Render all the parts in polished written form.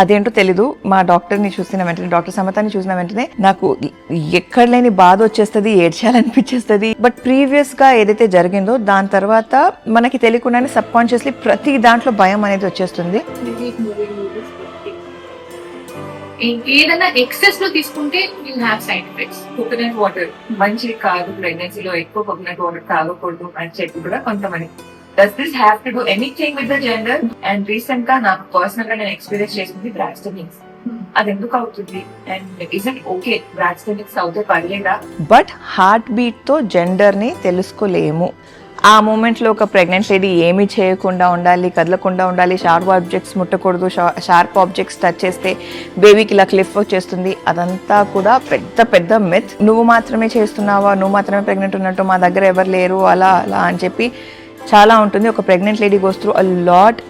అదేంటో తెలీదు. మా డాక్టర్ని చూసిన వెంటనే, డాక్టర్ సమతాన్ని చూసిన వెంటనే నాకు ఎక్కడ లేని బాధ వచ్చేస్తుంది, ఏడ్చాలనిపించేస్తుంది. బట్ ప్రీవియస్ గా ఏదైతే జరిగిందో దాని తర్వాత మనకి తెలియకుండానే సబ్ కాన్షియస్లీ ప్రతి దాంట్లో భయం అనేది వచ్చేస్తుంది. ఏదైనా ఎక్సెస్ లో తీసుకుంటే you have side effects. Coconut water మంచిది కాదు, ప్రెగ్నెన్సీలో ఎక్కువ కోకోనట్ వాటర్ తాగకూడదు అని చెప్పి కూడా కొంతమంది. Does this have to do anything with the gender? And recent గా నాకు పర్సనల్ గా నేను ఎక్స్పీరియన్స్ చేసింది బ్రాస్టమిక్స్. అది ఎందుకు అవుతుంది అండ్ ఇస్ ఇట్ ఓకే బ్రాస్టమిక్స్ అవుతే పర్లేదా? బట్ హార్ట్ బీట్ తో జెండర్ ని తెలుసుకోలేము. ఆ మూమెంట్ లో ఒక ప్రెగ్నెంట్ లేడీ ఏమీ చేయకుండా ఉండాలి, కదలకుండా ఉండాలి, షార్ప్ ఆబ్జెక్ట్స్ ముట్టకూడదు, షార్ప్ ఆబ్జెక్ట్స్ టచ్ చేస్తే బేబీకి ఇలా క్లిఫ్ వచ్చేస్తుంది. అదంతా కూడా పెద్ద పెద్ద మిత్. నువ్వు మాత్రమే చేస్తున్నావా, నువ్వు మాత్రమే ప్రెగ్నెంట్ ఉన్నట్టు, మా దగ్గర ఎవరు లేరు అలా అలా అని చెప్పి చాలా ఉంటుంది. ఒక pregnant lady goes through a lot.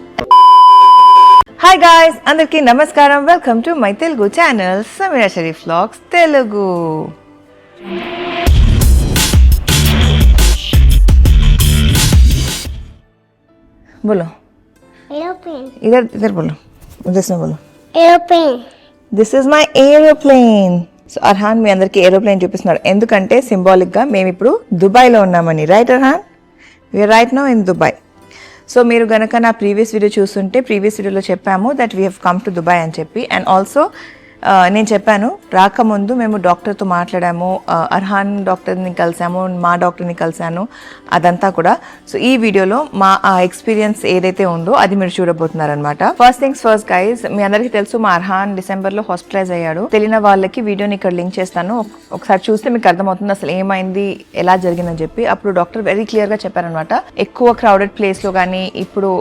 Hi guys, అందరికీ నమస్కారం. Welcome to my Telugu channel Sameera Sharif vlogs Telugu. बोलो एरोप्लेन इधर इधर बोलो, उधर से बोलो. Aeroplane this is my aeroplane. So Arhaan మీ అందరికి ఏరోప్లేన్ చూపిస్తున్నాడు ఎందుకంటే సింబాలిక్ గా మేము ఇప్పుడు దుబాయ్లో ఉన్నామని. Right Arhaan? We are right now in Dubai. So మీరు గనక నా ప్రీవియస్ వీడియో చూస్తుంటే ప్రీవియస్ వీడియోలో చెప్పాము that we have come to Dubai అని చెప్పి. అండ్ ఆల్సో నేను చెప్పాను రాకముందు మేము డాక్టర్తో మాట్లాడాము, అర్హాన్ డాక్టర్ని కలిసాము, మా డాక్టర్ని కలిసాను, అదంతా కూడా. సో ఈ వీడియోలో మా ఎక్స్పీరియన్స్ ఏదైతే ఉందో అది మీరు చూడబోతున్నారనమాట. ఫస్ట్ థింగ్స్ ఫస్ట్ గైజ్, మీ అందరికీ తెలుసు మా అర్హాన్ డిసెంబర్లో హాస్పిటలైజ్ అయ్యాడు. తెలియని వాళ్ళకి వీడియోని ఇక్కడ లింక్ చేస్తాను, ఒకసారి చూస్తే మీకు అర్థమవుతుంది అసలు ఏమైంది, ఎలా జరిగిందని చెప్పి. అప్పుడు డాక్టర్ వెరీ క్లియర్గా చెప్పారనమాట, ఎక్కువ క్రౌడెడ్ ప్లేస్లో కానీ ఇప్పుడు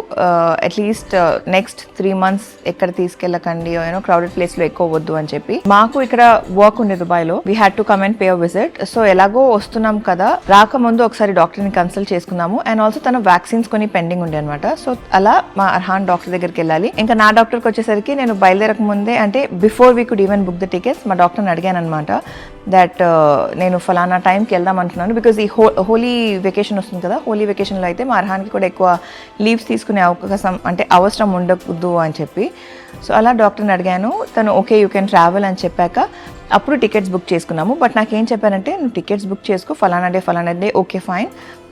అట్లీస్ట్ నెక్స్ట్ 3 months ఎక్కడ తీసుకెళ్ళకండి, క్రౌడెడ్ ప్లేస్లో ఎక్కువ వద్దు అని చెప్పి. మాకు ఇక్కడ వర్క్ ఉండే దుబాయ్ లో, we had to come and pay a visit. So ఎలాగో వస్తున్నాం కదా, రాకముందు ఒకసారి డాక్టర్ ని కన్సల్ట్ చేసుకున్నాము. అండ్ ఆల్సో తన వ్యాక్సిన్స్ కొన్ని పెండింగ్ ఉండే అనమాట. సో అలా మా అర్హాన్ డాక్టర్ దగ్గరికి వెళ్ళాలి. ఇంకా నా డాక్టర్కి వచ్చేసరికి నేను బయలుదేరక ముందే, అంటే before we could even book the tickets, మా డాక్టర్ని అడిగాను అనమాట దట్ నేను ఫలానా టైంకి వెళ్దాం అంటున్నాను. బికాజ్ ఈ హోలీ వెకేషన్ వస్తుంది కదా, హోలీ వెకేషన్లో అయితే మా అర్హాన్కి కూడా ఎక్కువ లీవ్స్ తీసుకునే అవకాశం, అంటే అవసరం ఉండకూడదు అని చెప్పి. సో అలా డాక్టర్ని అడిగాను, తను ఓకే యూ కెన్ ట్రావెల్ అని చెప్పాక అప్పుడు టికెట్స్ బుక్ చేసుకున్నాము. బట్ నాకేం చెప్పారంటే, నువ్వు టికెట్స్ బుక్ చేసుకో, ఫలానా డే ఓకే ఫైన్,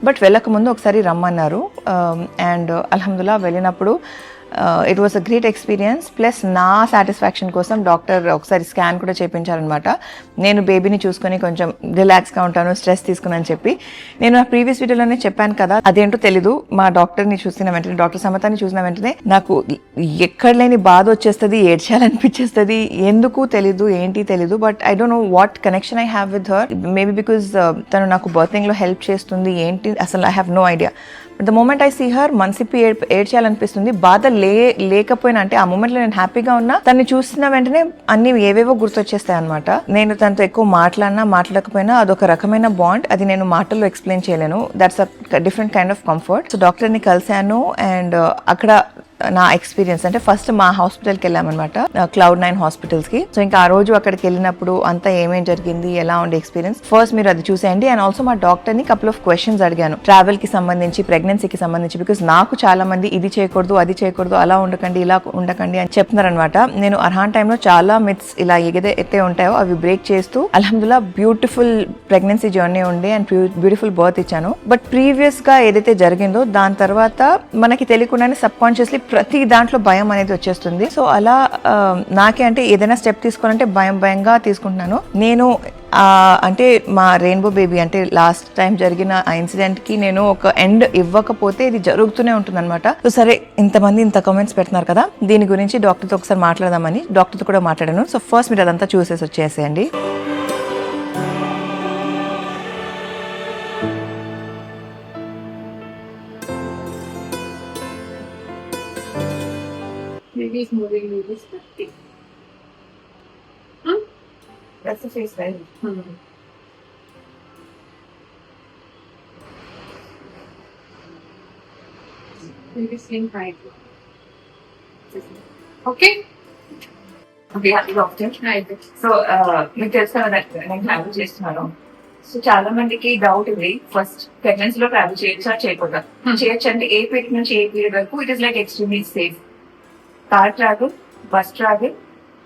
బట్ వెళ్ళకముందు ఒకసారి రమ్మన్నారు. అండ్ అల్హమ్దుల్లా వెళ్ళినప్పుడు it was a great experience. Plus నా సాటిస్ఫాక్షన్ కోసం డాక్టర్ ఒకసారి స్కాన్ కూడా చేయించారనమాట. నేను బేబీని చూసుకొని కొంచెం రిలాక్స్గా ఉంటాను, స్ట్రెస్ తీసుకుని చెప్పి. నేను నా ప్రీవియస్ వీడియోలోనే చెప్పాను కదా, అదేంటో తెలీదు. మా డాక్టర్ని చూసిన వెంటనే, డాక్టర్ సమతాన్ని చూసిన వెంటనే నాకు ఎక్కడ లేని బాధ వచ్చేస్తుంది, ఏడ్చాలనిపించేస్తుంది. ఎందుకు తెలీదు, ఏంటి తెలీదు. But I don't know what connection I have with her. Maybe because తను నాకు బర్తింగ్లో హెల్ప్ చేస్తుంది, ఏంటి అసలు I have no idea. The moment I see her మనసిప్పి ఏడ్చేయాలనిపిస్తుంది. బాధ లేకపోయినా, అంటే ఆ మూమెంట్లో నేను హ్యాపీగా ఉన్నా, తను చూసిన వెంటనే అన్ని ఏవేవో గుర్తొచ్చేస్తాయి అనమాట. నేను తనతో ఎక్కువ మాట్లాడకపోయినా అదొక రకమైన బాండ్, అది నేను మాటల్లో ఎక్స్ప్లెయిన్ చేయలేను. That's a different kind of comfort. So డాక్టర్ని కలిశాను అండ్ అక్కడ నా ఎక్స్పీరియన్స్ అంటే ఫస్ట్ మా హాస్పిటల్కి వెళ్ళామన్నమాట, Cloud9 హాస్పిటల్స్కి. సో ఇంకా ఆ రోజు అక్కడికి వెళ్ళినప్పుడు అంతా ఏమేం జరిగింది, ఎలా ఉండే ఎక్స్పీరియన్స్, ఫస్ట్ మీరు అది చూసేయండి. అండ్ ఆల్సో మా డాక్టర్ని కపుల్ ఆఫ్ క్వశ్చన్స్ అడిగాను ట్రావెల్కి సంబంధించి, ప్రెగ్నెన్సీకి సంబంధించి. బికాస్ నాకు చాలా మంది ఇది చేయకూడదు, అది చేయకూడదు, అలా ఉండకండి, ఇలా ఉండకండి అని చెప్తున్నారనమాట. నేను అర్హాన్ టైంలో చాలా మిత్స్ ఇలా ఏదైతే ఉంటాయో అవి బ్రేక్ చేస్తూ అల్హమ్దుల్లా బ్యూటిఫుల్ ప్రెగ్నెన్సీ జర్నీ ఉండే అండ్ బ్యూటిఫుల్ బర్త్ ఇచ్చాను. బట్ ప్రీవియస్ గా ఏదైతే జరిగిందో దాని తర్వాత మనకి తెలియకుండానే సబ్ కాన్షియస్లీ ప్రతి దాంట్లో భయం అనేది వచ్చేస్తుంది. సో అలా నాకే, అంటే ఏదైనా స్టెప్ తీసుకోవాలంటే భయంగా తీసుకుంటున్నాను నేను. అంటే మా రెయిన్బో బేబీ, అంటే లాస్ట్ టైం జరిగిన ఆ ఇన్సిడెంట్ కి నేను ఒక ఎండ్ ఇవ్వకపోతే ఇది జరుగుతూనే ఉంటుంది అనమాట. సో సరే, ఇంతమంది ఇంత కామెంట్స్ పెడుతున్నారు కదా, దీని గురించి డాక్టర్తో ఒకసారి మాట్లాడదామని డాక్టర్తో కూడా మాట్లాడాను. సో ఫస్ట్ మీరు అదంతా చూసేసి వచ్చేసేయండి. Release moving release 50. That's the face, right? Maybe same height. Okay? Okay, happy doctor. Right. So, మీకు తెలుసు కదా నేను ట్రావెల్ చేస్తున్నాను. సో చాలా మందికి డౌట్ ఉంది, ఫస్ట్ ప్రెగ్నెన్సీలో ట్రావెల్ చేయొచ్చా చేయకూడదా? చేయొచ్చు అంటే ఏ పీరియడ్ నుంచి ఏ పీరియడ్ వరకు it is like extremely safe. Car travel bus travel,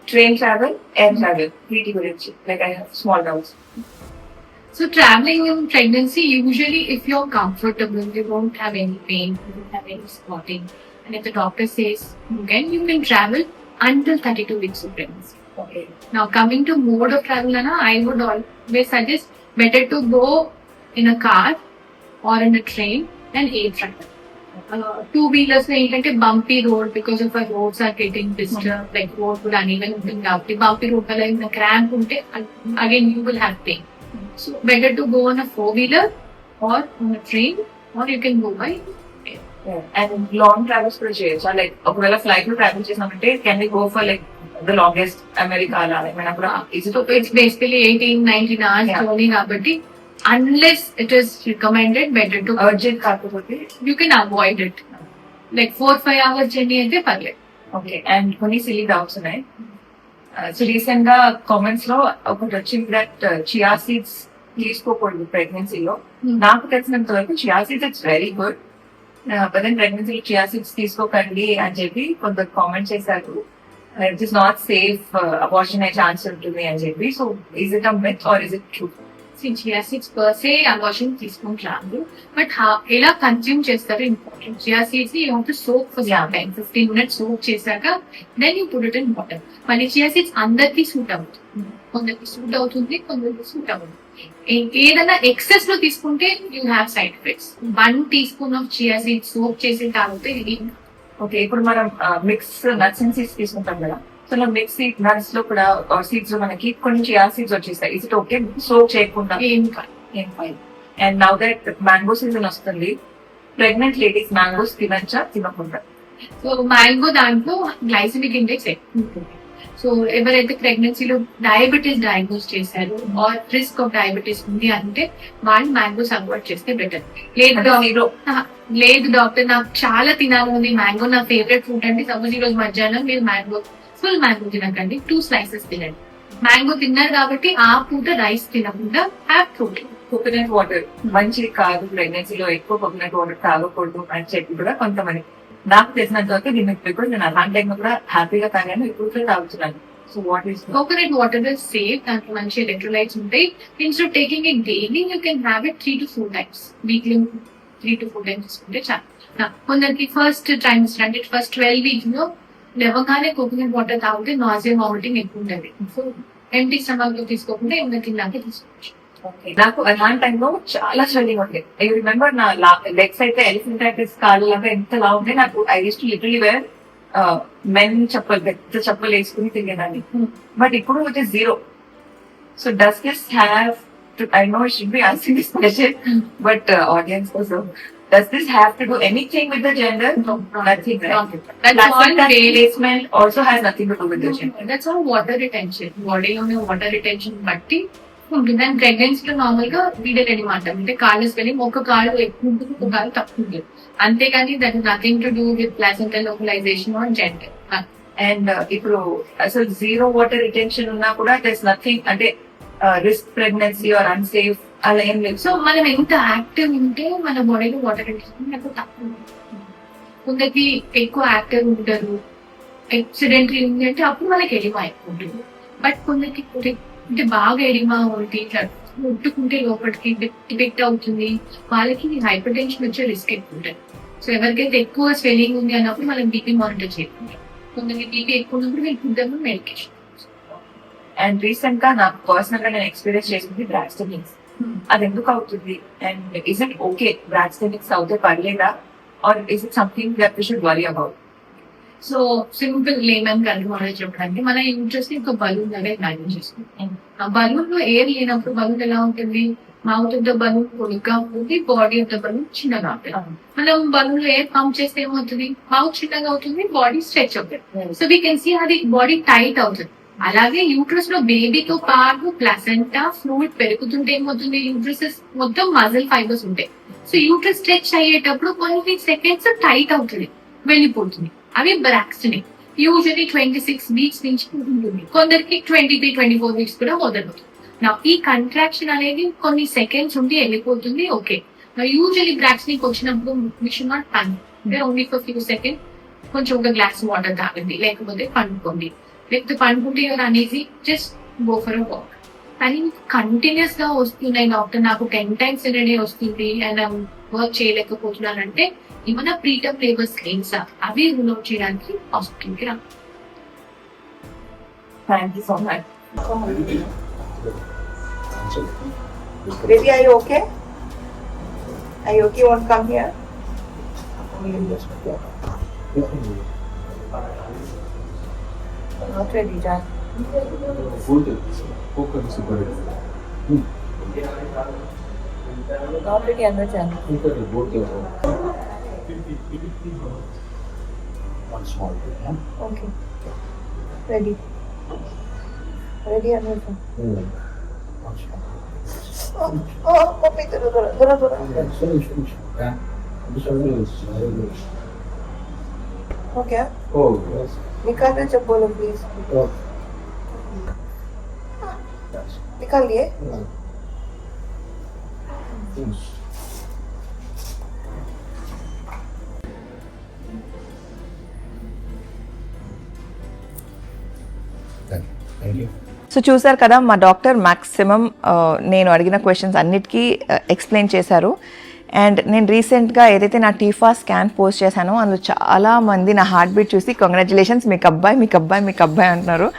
train travel, air travel వీటి గురించి like I have small doubts. So traveling in pregnancy, usually if you're comfortable, you won't have any pain, you won't have any squatting. And if the doctor says you can travel until 32 weeks of pregnancy. Okay. Now coming to mode of travel, Anna, I would always suggest better to go in a car or in a train than air travel. Two-wheelers ఏంటంటే bumpy road because of our roads are getting disturbed, like road కూడా uneven ఉంటుంది కాబట్టి bumpy road వల్ల ఏమైనా cramp ఉంటే again you will have pain. So better to go on a four-wheeler or on a train, or you can go by air. And long travels కూడా చేయొచ్చా? Like ఒకవేళ flight లో travel చేసినామంటే can we go for like the longest America అలా ఏమైనా కూడా easy So it's basically 18-19 hours Yeah. journey కాబట్టి unless it is recommended, better to urgent కాకపోతే? you can avoid it. Like 4-5 hours journey అయితే పర్లేదు. Okay. And కొన్ని silly doubts ఉన్నాయి. So recent గా కామెంట్స్ లో ఒకటి వచ్చింది దట్ చియా సీడ్స్ తీసుకోకూడదు ప్రెగ్నెన్సీలో. Hmm. నాకు తెలిసినంత వరకు chia seeds it's very good, but then ప్రెగ్నెన్సీలో చియా సీడ్స్ తీసుకోకండి అని చెప్పి కొంత కామెంట్ చేశారు. It is not safe, abortion అయ్యే ఛాన్స్ ఉంటుంది అని చెప్పి. So is it a myth or is it true? Chia seeds per se abortion తీసుకుంటారు, బట్ ఎలా కన్స్యూమ్ చేస్తారు important. Chia seeds you have to soak for some time, 15 minutes soak చేశాక then you put it in water. మళ్ళీ chia seeds అందరికి suit అవుతుంది, కొందరికి suit అవుతుంది, కొందరికి సూట్ అవుతుంది. ఏదైనా ఎక్సెస్ లో తీసుకుంటే you have side effects. 1 teaspoon of chia seeds soak చేసిన తర్వాత ఇది ఓకే. ఇప్పుడు మనం మిక్స్ నట్స్ అండ్ సీడ్స్ తీసుకుంటాం కదా, సో మిక్స్ నట్స్ లో కూడా సీడ్స్ లో మనకి కొన్ని చియా సీడ్స్ వచ్చేస్తాయి. ఇస్ ఇట్ ఓకే సోక్ చేయకుండా? ఏం కాదు. ఏం fine. And now that mango season వస్తుంది, ప్రెగ్నెంట్ లేడీస్ మ్యాంగోస్ తినచ్చా తినకుండా? సో మ్యాంగో దాంట్లో గ్లైసెమిక్ ఇండెక్స్ ఎక్కువ ఉంటుంది. సో ఎవరైతే ప్రెగ్నెన్సీలో డయాబెటీస్ డయాగ్నోస్ చేశారు ఆర్ రిస్క్ ఆఫ్ డయాబెటీస్ ఉంది అంటే వాళ్ళు మ్యాంగోస్ అవాయిడ్ చేస్తే బెటర్. లేదు డాక్టర్ నాకు చాలా తినాలి ఉంది మ్యాంగో, నా ఫేవరెట్ ఫ్రూట్ అంటే సపోజ్ ఈ రోజు మధ్యాహ్నం మీరు మ్యాంగో ఫుల్ మ్యాంగో తినకండి, 2 slices తినండి. మ్యాంగో తిన్నారు కాబట్టి ఆ పూట రైస్ తినకుండా హ్యావ్ ప్రోటీన్. కోకోనట్ వాటర్ మంచిది కాదు, ప్రెగ్నెన్సీలో ఎక్కువ కోకోనట్ వాటర్ తాగకూడదు అని చెప్పి కూడా కొంతమంది. నాకు తెలిసినంత వరకు దీన్ని బికాజ్ నేను అలాంటి టైం కూడా హ్యాపీగా తాగాను, ఇప్పుడు కూడా తాగుతున్నాను. So what is coconut water is safe, దాంట్లో మంచి ఎలక్ట్రోలైట్స్ ఉంటాయి. Instead of taking it daily you can have it 3 to 4 times weekly. 3 to 4 times తీసుకుంటే చాలు. కొందరికి ఫస్ట్ ట్రైమిస్టర్ అంటే ఫస్ట్ 12 weeks లో లేవగానే కోకోనట్ వాటర్ తాగితే నాజియా వామిటింగ్ ఎక్కువ ఉంటుంది. సో ఎంటీ స్టమక్ లో తీసుకోకుండా ఏమైనా తిన్నాక తీసుకోవచ్చు. నాకు అలాంటి టైంలో చాలా స్వెల్లింగ్ ఉంది. ఐ రిమెంబర్ నా లెగ్స్ అయితే ఎలిఫెంటైటిస్ కాళ్ళలాగా ఎంత లా ఉంటే నాకు I use to literally wear men చెప్పలు, పెద్ద చెప్పలు వేసుకుని తిరిగేదాన్ని. బట్ ఇప్పుడు it is 0. So does this have to, I know it should be asking this question, but audience కోసం, does this have to do anything with the gender? No, Nothing, right? That's all placement also has nothing to do with the gender. That's all water retention. బాడీలోనే water retention బట్టి ఉంటుంది. And ప్రెగ్నెన్సీలో normal గా weeder అనమాట, అంటే కాళ్ళు spelling ఒక కాళ్ళు ఎక్కువ ఉంటుంది, ఒక కాళ్ళు తక్కువ ఉంటుంది. అంతేగాని that is nothing to do with placental localisation or gender. And ఇప్పుడు అసలు 0 వాటర్ రిటెన్షన్ ఉన్నా కూడా దర్ ఇస్ నథింగ్, అంటే రిస్క్ ప్రెగ్నెన్సీ ఆర్ అన్సేఫ్ అలా ఏం లేదు. సో మనం ఎంత యాక్టివ్ ఉంటే మన బాడీలో వాటర్ రిటెన్షన్ ఎక్కువ తక్కువ ఉంటుంది. కొందరికి ఎక్కువ యాక్టివ్ ఉంటారు, ఎక్సిడెంటరీ ఉంది అంటే అప్పుడు మనకి ఎడిమా ఎక్కువ ఉంటుంది. బట్ కొందరికి అంటే బాగా ఎడిమా ఉంటుంది, ఇట్లా ముట్టుకుంటే లోపలికి డిటెక్ట్ అవుతుంది, వాళ్ళకి హైపర్ టెన్షన్ వచ్చే రిస్క్ ఎక్కువ ఉంటుంది. సో ఎవరికైతే ఎక్కువ స్వెల్లింగ్ ఉంది అన్నప్పుడు మనం బీపీ మానిటర్ చేసుకుంటాం. కొందరికి బీపీ ఎక్కువ ఉన్నప్పుడు వీళ్ళు ఫుడ్ మెడికేషన్. అండ్ రీసెంట్ గా నాకు పర్సనల్ గా నేను ఎక్స్పీరియన్స్ చేసింది బ్రాస్టెనిక్స్. అది ఎందుకు అవుతుంది? And is it okay Braxton Hicks అవుతే పర్లేదా, or is it something that we should worry about? So simple layman కనుగొనే చెప్పడానికి మన ఇంట్రెస్ట్ ఒక బలూన్ లాగా ఇమాజిన్ చేసుకుంటాం. ఆ బలూన్ లో ఎయిర్ లేనప్పుడు బలూన్ ఎలా ఉంటుంది? మౌత్ ఆఫ్ ద బలూన్ పొడిగా ఉంటుంది, బాడీ ఆఫ్ ద బలూన్ చిన్నగా ఉంటుంది. మనం బలూన్ లో ఎయిర్ పంప్ చేస్తే ఏమవుతుంది? మౌత్ చిన్నగా అవుతుంది, బాడీ స్ట్రెచ్ అవుతుంది. సో వీ కెన్ సీ అది బాడీ టైట్ అవుతుంది. అలాగే యూట్రస్ లో బేబీతో పాటు ప్లాసెంటా ఫ్లూయిడ్ పెరుగుతుంటే ఏమవుతుంది? యూట్రస్ మొత్తం మజిల్ ఫైబర్స్ ఉంటాయి. సో యూట్రస్ స్ట్రెచ్ అయ్యేటప్పుడు కొన్ని సెకండ్స్ టైట్ అవుతుంది, వెళ్ళిపోతుంది. అవి బ్రాక్స్టెనిక్. యూజువల్లీ 26 weeks నుంచి ఉంటుంది, కొందరికి 23-24 weeks కూడా మొదలవుతుంది. నా ఈ కంట్రాక్షన్ అనేది కొన్ని సెకండ్స్ ఉండి వెళ్ళిపోతుంది. ఓకే, యూజువల్లీ బ్రాక్స్టెనిక్ వచ్చినప్పుడు we should not panic, only for few seconds. కొంచెం ఒక గ్లాస్ వాటర్ తాగండి, లేకపోతే పండుకోండి. లేకపోతే పండుకుంటే అనేది just go for a walk. కానీ కంటిన్యూస్ గా వస్తున్నాయి డాక్టర్, నాకు 10 times in a day వస్తుంది అండ్ వర్క్ చేయలేకపోతున్నానంటే ఏమైనా ప్రీటర్మ్ లేబర్ స్కెయిన్స్ అవి రూల్ అవుట్ చేయడానికి హాస్పిటల్కి రా. Thank you so much. Baby, are you okay? Are you okay? You want to come here? Not ready, Jack. Not ready, under Jack. One small bit, huh? Okay. Ready. Ready, under Jack. One small bit. Oh, puppy, dura. Finish. Yeah. This one is very good. Okay. Oh, yes. निकाल दे जब बोलो please. Oh. Yes. निकाल लिए? Yeah. Finish. Thank you. So చూసారు కదా మా doctor maximum నేను అడిగిన క్వశ్చన్స్ అన్నిటికీ ఎక్స్ప్లెయిన్ చేశారు. అండ్ నేను రీసెంట్గా ఏదైతే నా టీఫా స్కాన్ పోస్ట్ చేశానో అందులో చాలామంది నా హార్ట్ బీట్ చూసి కంగ్రాచులేషన్స్ మీకు అబ్బాయి అంటున్నారు.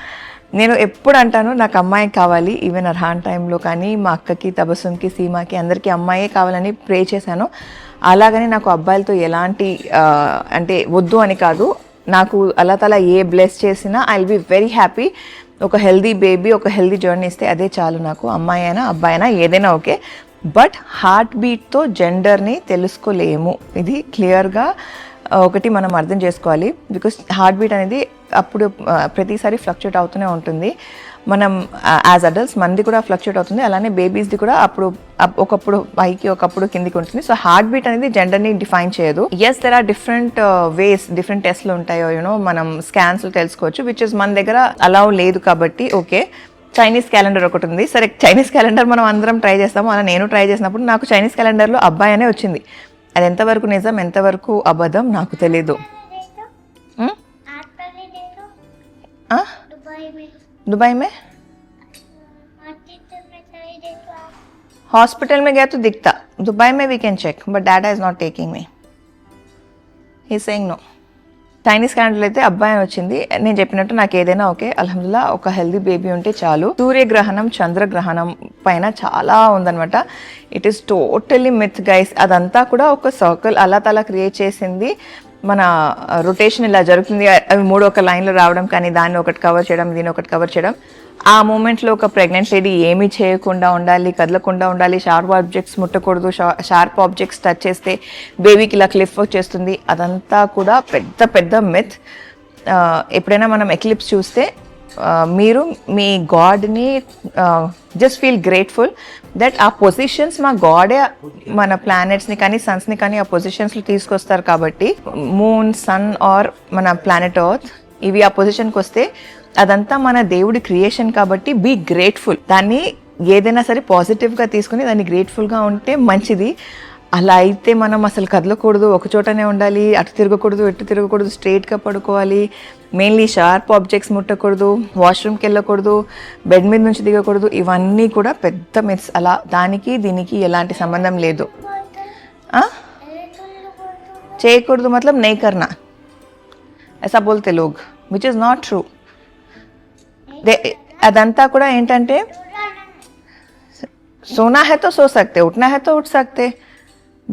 నేను ఎప్పుడు అంటాను నాకు అమ్మాయి కావాలి. ఈవెన్ అర్హాన్ టైంలో కానీ మా అక్కకి, తబస్సుమ్కి, సీమాకి అందరికీ అమ్మాయే కావాలని ప్రే చేశాను. అలాగని నాకు అబ్బాయిలతో ఎలాంటి అంటే వద్దు అని కాదు. నాకు అల్లా తఆలా ఏ బ్లెస్ చేసినా I will be very happy. ఒక హెల్దీ బేబీ, ఒక హెల్దీ జర్నీ ఇస్తే అదే చాలు నాకు. అమ్మాయి అయినా అబ్బాయి అయినా ఏదైనా ఓకే. బట్ హార్ట్ బీట్తో జెండర్ని తెలుసుకోలేము. ఇది క్లియర్గా ఒకటి మనం అర్థం చేసుకోవాలి. బికాస్ హార్ట్ బీట్ అనేది అప్పుడు ప్రతిసారి ఫ్లక్చుయేట్ అవుతూనే ఉంటుంది. మనం యాజ్ అడల్ట్స్ మనది కూడా ఫ్లక్చుయేట్ అవుతుంది, అలానే బేబీస్ది కూడా అప్పుడు ఒకప్పుడు పైకి ఒకప్పుడు కిందికి ఉంటుంది. సో హార్ట్ బీట్ అనేది జెండర్ని డిఫైన్ చేయదు. Yes there are different ways, different టెస్ట్లు ఉంటాయో యూనో మనం స్కాన్స్లో తెలుసుకోవచ్చు, విచ్ ఇస్ మన దగ్గర అలౌ లేదు కాబట్టి ఓకే. చైనీస్ క్యాలెండర్ ఒకటి ఉంది. సరే చైనీస్ క్యాలెండర్ మనం అందరం ట్రై చేస్తాము. అలా నేను ట్రై చేసినప్పుడు నాకు చైనీస్ క్యాలెండర్లో అబ్బాయి అనే వచ్చింది. అది ఎంతవరకు నిజం ఎంతవరకు అబద్ధం నాకు తెలీదు. दुबई में हॉस्पिटल में गया तो दिखता. दुबई में we can check but dad is not taking me. He's saying no. Chinese క్యాలెండర్లో అయితే అబ్బాయి అని వచ్చింది. నేను చెప్పినట్టు నాకు ఏదైనా ఓకే, అల్హమ్దుల్లా. ఒక హెల్దీ బేబీ ఉంటే చాలు. సూర్యగ్రహణం, చంద్రగ్రహణం పైన చాలా ఉందన్నమాట. It is totally myth guys. అదంతా కూడా ఒక సర్కిల్ అల్లా తఆలా క్రియేట్ చేసింది. మన రొటేషన్ ఇలా జరుగుతుంది. అవి మూడు ఒక లైన్లో రావడం, కానీ దాన్ని ఒకటి కవర్ చేయడం, దీన్ని ఒకటి కవర్ చేయడం. ఆ మూమెంట్లో ఒక ప్రెగ్నెంట్ లేడీ ఏమీ చేయకుండా ఉండాలి, కదలకుండా ఉండాలి, షార్ప్ ఆబ్జెక్ట్స్ ముట్టకూడదు. షార్ప్ ఆబ్జెక్ట్స్ టచ్ చేస్తే బేబీకి ఇలా క్లిఫ్ వచ్చేస్తుంది. అదంతా కూడా పెద్ద పెద్ద మిత్. ఎప్పుడైనా మనం ఎక్లిప్స్ చూస్తే మీరు మీ గాడ్ని జస్ట్ ఫీల్ గ్రేట్ఫుల్ దట్ ఆ పొజిషన్స్ మా గాడే మన ప్లానెట్స్ని కానీ సన్స్ని కానీ ఆ పొజిషన్స్లో తీసుకొస్తారు. కాబట్టి మూన్, సన్ ఆర్ మన ప్లానెట్ ఎర్త్ ఇవి ఆ పొజిషన్కి వస్తే అదంతా మన దేవుడి క్రియేషన్. కాబట్టి బీ గ్రేట్ఫుల్. దాన్ని ఏదైనా సరే పాజిటివ్గా తీసుకుని దాన్ని గ్రేట్ఫుల్గా ఉంటే మంచిది. అలా అయితే మనం అసలు కదలకూడదు, ఒక చోటనే ఉండాలి, అటు తిరగకూడదు, ఇటు తిరగకూడదు, స్ట్రైట్గా పడుకోవాలి, మెయిన్లీ షార్ప్ ఆబ్జెక్ట్స్ ముట్టకూడదు, వాష్రూమ్కి వెళ్ళకూడదు, బెడ్ మీద నుంచి దిగకూడదు. ఇవన్నీ కూడా పెద్ద మిత్స్. అలా దానికి దీనికి ఎలాంటి సంబంధం లేదు. చేయకూడదు మతలబ్ నహీ కర్నా ऐसा बोलते लोग, विच इज़ नॉट ट्रू. అదంతా కూడా ఏంటంటే सोना है तो सो सकते, उठना है तो उठ सकते,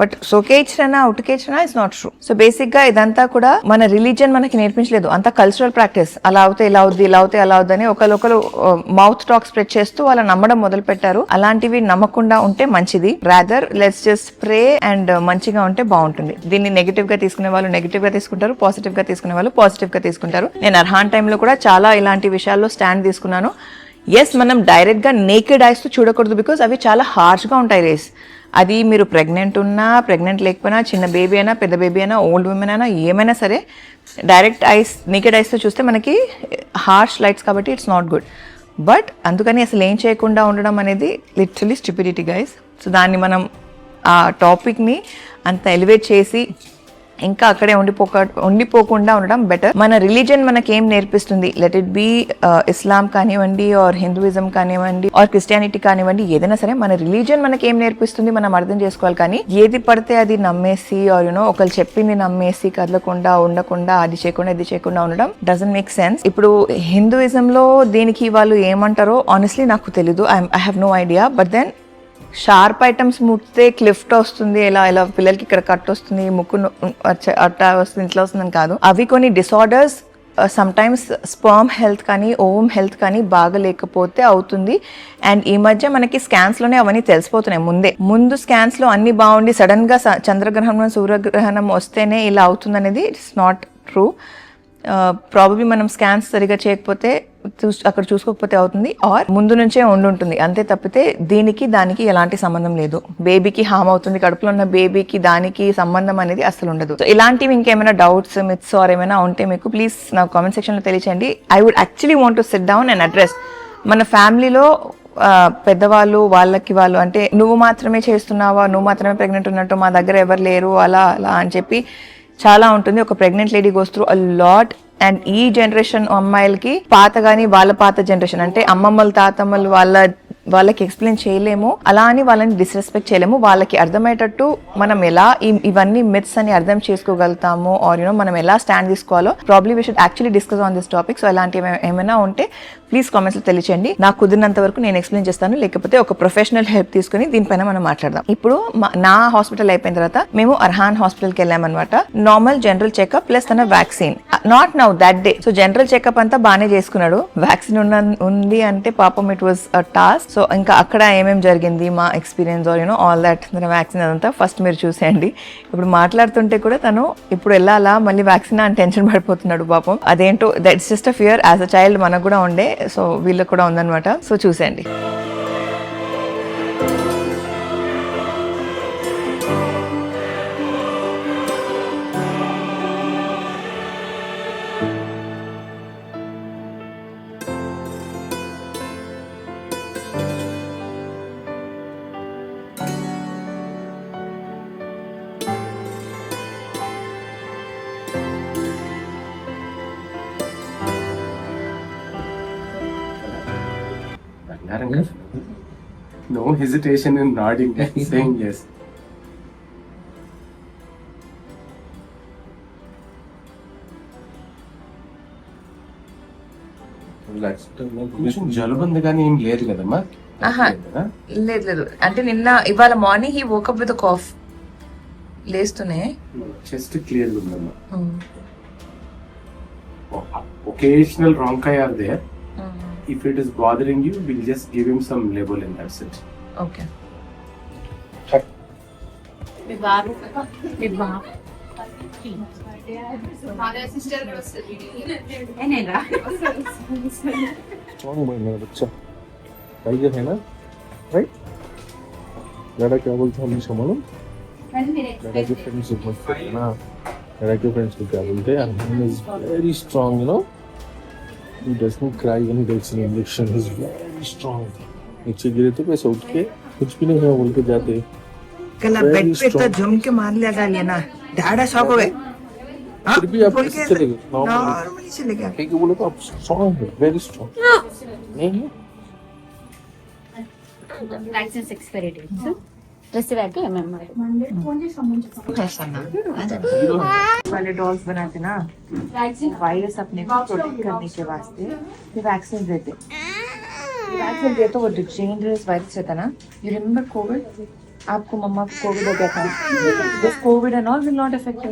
బట్ సోకే ఇచ్చినా ఉటుకే ఇచ్చినా ఇట్స్ నాట్ ట్రూ. సో బేసిక్గా ఇదంతా కూడా మన రిలీజియన్ మనకి నేర్పించలేదు. అంతా కల్చరల్ ప్రాక్టీస్. అలా అవుతే ఇలా అవుద్ది, ఇలా అవుతే అలా అవుద్దని ఒకరు మౌత్ టాక్ స్ప్రెడ్ చేస్తూ వాళ్ళు నమ్మడం మొదలు పెట్టారు. అలాంటివి నమ్మకుండా ఉంటే మంచిది. Rather let's just pray and మంచిగా ఉంటే బాగుంటుంది. దీన్ని నెగిటివ్ గా తీసుకునే వాళ్ళు నెగిటివ్ గా తీసుకుంటారు, పాజిటివ్ గా తీసుకునే వాళ్ళు పాజిటివ్ గా తీసుకుంటారు. నేను అర్హాన్ టైంలో కూడా చాలా ఇలాంటి విషయాల్లో స్టాండ్ తీసుకున్నాను. ఎస్, మనం డైరెక్ట్ గా నేకెడ్ ఐస్ తో చూడకూడదు, బికాస్ అవి చాలా హార్ష్ గా ఉంటాయి రేస్. అది మీరు ప్రెగ్నెంట్ ఉన్నా, ప్రెగ్నెంట్ లేకపోయినా, చిన్న బేబీ అయినా, పెద్ద బేబీ అయినా, ఓల్డ్ ఉమెన్ అయినా, ఏమైనా సరే డైరెక్ట్ ఐస్, నేకెడ్ ఐస్తో చూస్తే మనకి హార్ష్ లైట్స్ కాబట్టి ఇట్స్ నాట్ గుడ్. బట్ అందుకని అసలు ఏం చేయకుండా ఉండడం అనేది లిటరలీ స్టూపిడిటీ గైస్. సో దాన్ని మనం ఆ టాపిక్ని అంత ఎలివేట్ చేసి ఇంకా అక్కడే ఉండిపోకుండా ఉండడం బెటర్. మన రిలీజన్ మనకేం నేర్పిస్తుంది, లెట్ ఇట్ బి ఇస్లాం కానివ్వండి ఆర్ హిందూయిజం కానివ్వండి ఆర్ క్రిస్టియానిటీ కానివ్వండి, ఏదైనా సరే మన రిలీజన్ మనకేం నేర్పిస్తుంది మనం అర్థం చేసుకోవాలి. కానీ ఏది పడితే అది నమ్మేసి ఆర్ ఒకళ్ళు చెప్పింది నమ్మేసి కదలకుండా ఉండకుండా అది చేయకుండా ఇది చేయకుండా ఉండడం డజంట్ మేక్ సెన్స్. ఇప్పుడు హిందూయిజం లో దీనికి వాళ్ళు ఏమంటారో ఆనెస్ట్లీ నాకు తెలీదు, I have no idea. But then sharp items ముట్టితే క్లిఫ్ట్ వస్తుంది, ఇలా పిల్లలకి ఇక్కడ కట్ వస్తుంది, ముక్కు అట్ట వస్తుంది, ఇట్లా వస్తుందని కాదు. అవి కొన్ని disorders some times sperm health కానీ ఓమ్ హెల్త్ కానీ బాగలేకపోతే అవుతుంది. అండ్ ఈ మధ్య మనకి స్కాన్స్ లోనే అవన్నీ తెలిసిపోతున్నాయి. ముందు స్కాన్స్ లో అన్ని బాగుండి సడన్ గా చంద్రగ్రహణం సూర్యగ్రహణం వస్తేనే ఇలా అవుతుంది అనేది ఇట్స్ నాట్ ట్రూ. ప్రాబబ్లీ మనం స్కాన్స్ సరిగా చేయకపోతే అక్కడ చూసుకోకపోతే అవుతుంది, ఆర్ ముందు నుంచే ఉండుంటుంది అంతే. తప్పితే దీనికి దానికి ఎలాంటి సంబంధం లేదు. బేబీకి హామ్ అవుతుంది, కడుపులో ఉన్న బేబీకి దానికి సంబంధం అనేది అసలు ఉండదు. సో ఇలాంటివి ఇంకేమైనా డౌట్స్ మిత్స్ ఆర్ ఏమైనా ఉంటే మీకు ప్లీజ్ నాకు కామెంట్ సెక్షన్ లో తెలియచేయండి. I would actually want to sit down and address. మన ఫ్యామిలీలో పెద్దవాళ్ళు వాళ్ళు అంటే నువ్వు మాత్రమే చేస్తున్నావా, నువ్వు మాత్రమే ప్రెగ్నెంట్ ఉన్నట్టు, మా దగ్గర ఎవరు లేరు అలా అని చెప్పి చాలా ఉంటుంది. ఒక pregnant lady goes through a lot. And ఈ జనరేషన్ అమ్మాయిలకి పాత గానీ వాళ్ళ పాత జనరేషన్ అంటే అమ్మమ్మలు తాతమ్మలు వాళ్ళకి ఎక్స్ప్లెయిన్ చేయలేము, అలా అని వాళ్ళని డిస్రెస్పెక్ట్ చేయలేము. వాళ్ళకి అర్థమయ్యేటట్టు మనం ఎలా ఇవన్నీ మిత్స్ అని అర్థం చేసుకోగలుగుతాము ఆర్ మనం ఎలా స్టాండ్ తీసుకోవాలో probably we should actually discuss on this topic. So అలాంటివి ఏమైనా ఉంటే ప్లీజ్ కామెంట్స్ లో తెలియచేయండి. నాకు కుదిరినంత వరకు నేను ఎక్స్ప్లెయిన్ చేస్తాను, లేకపోతే ఒక ప్రొఫెషనల్ హెల్ప్ తీసుకుని దీనిపైన మనం మాట్లాడదాం. ఇప్పుడు నా హాస్పిటల్ అయిపోయిన తర్వాత మేము అర్హాన్ హాస్పిటల్కి వెళ్ళామన్నమాట. నార్మల్ జనరల్ చెకప్ ప్లస్ తన vaccine, not now that day. So general checkup అంతా బాగానే చేసుకున్నాడు, వ్యాక్సిన్ ఉంది అంటే పాపం it was a task. So ఇంకా అక్కడ ఏమేమి జరిగింది మా experience or all that vaccine అదంతా ఫస్ట్ మీరు చూసేయండి. ఇప్పుడు మాట్లాడుతుంటే కూడా తను ఇప్పుడు వెళ్ళాలా మళ్ళీ వ్యాక్సిన్ అని టెన్షన్ పడిపోతున్నాడు పాపం. అదేంటో that's just a fear, as a child మనకు కూడా ఉండే, సో వీళ్ళకి కూడా ఉందన్నమాట. సో చూసేయండి. No hesitation in nodding and saying yes. కొంచెం జలుబుంది కానీ ఏం లేదు కదమ్మా. లేదు అంటే ఇవాళ morning he woke up with cough లేస్తూనే చెస్ట్ క్లియర్ ఉందమ్మా. Occasional ronchi are there. If it is bothering you, we'll just give him some Levolin, that's it. Okay. Strong बन मेरा बच्चा, टाइगर है ना, राइट? लड़ा क्या बोलते हैं हमेशा मालूम? लड़ा के फ्रेंड्स को बोलते हैं ना, लड़ा के फ्रेंड्स को क्या बोलते हैं? He is very strong, you know. He does not cry when he takes an injection. He is very strong. नीचे गिरे तो कैसे उठ के कुछ भी नहीं है बोल के जाते. कल बेड पे तो जम के मार लिया था ये ना, डैडा शॉक हो गए. फिर भी आप कैसे चलेगा? नॉर्मली चलेगा. ठीक है बोले तो आप strong है, very strong. नहीं है? Vaccines expiry dates. Receive at MMR. वाले डॉल्स बनाते ना वायरस अपने को प्रोटेक्ट करने के वास्ते ये वैक्सीन देते. वैक्सीन दे तो वो डेंजरस वायरस रहता ना. You remember Covid? आपको मम्मा को कोविड हो गया था. This Covid and all will not affect you.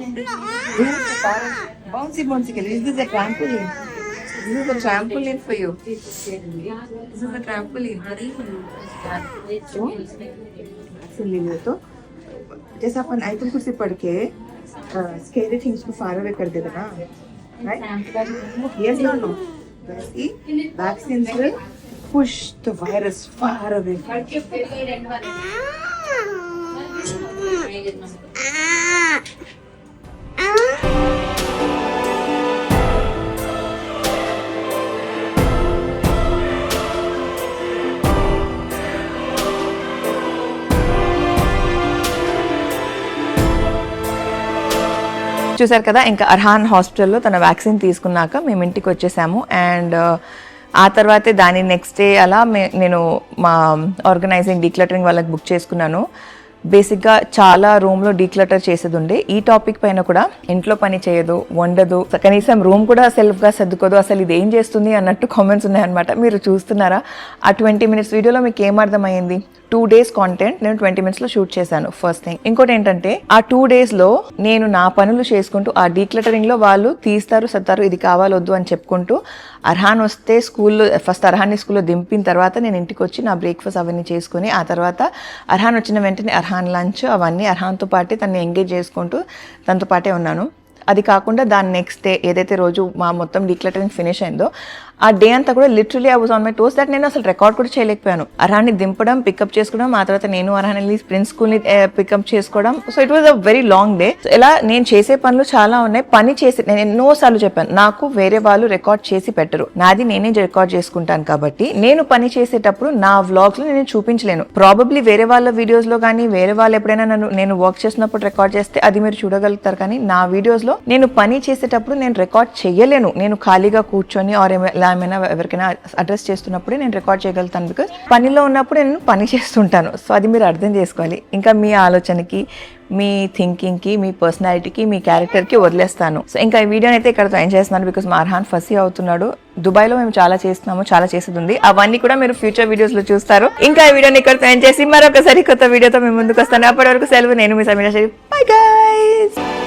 Bouncy के लिए this is a trampoline. This is a trampoline for you. This is a trampoline. ले लो तो जैसे अपन आयतन कुर्सी पढ़ के स्केरी थिंग्स को फार अवे कर देते ना, right? Yes or no? Vaccines will push the virus far away. చూసారు కదా, ఇంకా అర్హాన్ హాస్పిటల్లో తన వ్యాక్సిన్ తీసుకున్నాక మేము ఇంటికి వచ్చేసాము. అండ్ ఆ తర్వాతే దాని నెక్స్ట్ డే అలా నేను మా ఆర్గనైజింగ్ డీక్లటరింగ్ వాళ్ళకి బుక్ చేసుకున్నాను. బేసిక్గా చాలా రూమ్లో డీక్లటర్ చేసేది ఉండే. ఈ టాపిక్ పైన కూడా ఇంట్లో పని చేయదు, వండదు, కనీసం రూమ్ కూడా సెల్ఫ్గా సర్దుకోదు, అసలు ఇది ఏం చేస్తుంది అన్నట్టు కామెంట్స్ ఉన్నాయన్నమాట. మీరు చూస్తున్నారా ఆ 20 minutes వీడియోలో మీకు ఏం అర్థమైంది? 2 days కాంటెంట్ నేను 20 minutes లో షూట్ చేశాను ఫస్ట్ థింగ్. ఇంకోటి ఏంటంటే ఆ 2 days లో నేను నా పనులు చేసుకుంటూ ఆ డీక్లటరింగ్ లో వాళ్ళు తీస్తారు సత్తారు ఇది కావాలొద్దు అని చెప్పుకుంటూ, అర్హాన్ వస్తే స్కూల్లో ఫస్ట్ అర్హాన్ని స్కూల్లో దింపిన తర్వాత నేను ఇంటికి వచ్చి నా బ్రేక్ఫాస్ట్ అవన్నీ చేసుకుని, ఆ తర్వాత అర్హాన్ వచ్చిన వెంటనే అర్హాన్ లంచ్ అవన్నీ అర్హాన్తో పాటే తను ఎంగేజ్ చేసుకుంటూ తనతో పాటే ఉన్నాను. అది కాకుండా దాని నెక్స్ట్ డే ఏదైతే రోజు మా మొత్తం డీక్లటరింగ్ ఫినిష్ అయిందో ఆ డే అంతా కూడా literally I was on my toes that నేను అసలు రికార్డ్ కూడా చేయలేకపోయాను. అర్హాన్ని దింపడం, పికప్ చేసుకోవడం, ఆ తర్వాత నేను అర్హాన్ వెళ్ళి ప్రిన్స్ స్కూల్ని పికప్ చేసుకోవడం. So it was a very long day. ఇలా నేను చేసే పనులు చాలా ఉన్నాయి. పని చేసి నేను ఎన్నోసార్లు చెప్పాను, నాకు వేరే వాళ్ళు రికార్డ్ చేసి పెట్టరు, నాది నేనే రికార్డ్ చేసుకుంటాను. కాబట్టి నేను పని చేసేటప్పుడు నా వ్లాగ్స్లో నేను చూపించలేను. ప్రాబబ్లీ వేరే వాళ్ళ వీడియోస్లో కానీ వేరే వాళ్ళు ఎప్పుడైనా నేను వర్క్ చేసినప్పుడు రికార్డ్ చేస్తే అది మీరు చూడగలుగుతారు. కానీ నా వీడియోస్లో నేను పని చేసేటప్పుడు నేను రికార్డ్ చేయలేను. నేను ఖాళీగా కూర్చొని ఆర్ ఏమైనా ఎవరికైనా అడ్రస్ చేస్తున్నప్పుడే నేను రికార్డ్ చేయగలుగుతాను. బికాస్ పనిలో ఉన్నప్పుడు నేను పని చేస్తుంటాను. సో అది మీరు అర్థం చేసుకోవాలి. ఇంకా మీ ఆలోచనకి, మీ థింకింగ్కి, మీ పర్సనాలిటీకి, మీ క్యారెక్టర్కి వదిలేస్తాను. సో ఇంకా ఈ వీడియోని అయితే ఇక్కడ ఎండ్ చేస్తున్నాను. బికాస్ మా అర్హాన్ ఫసీ అవుతున్నాడు. దుబాయ్లో మేము చాలా చేస్తున్నాము, చాలా చేసేది ఉంది. అవన్నీ కూడా మీరు ఫ్యూచర్ వీడియోస్లో చూస్తారు. ఇంకా ఈ వీడియోని ఇక్కడ ఎండ్ చేసి మరొకసారి కొత్త వీడియోతో మేము ముందుకు వస్తాను. అప్పటి వరకు సెలవు. నేను మీ సమీరా. Bye guys.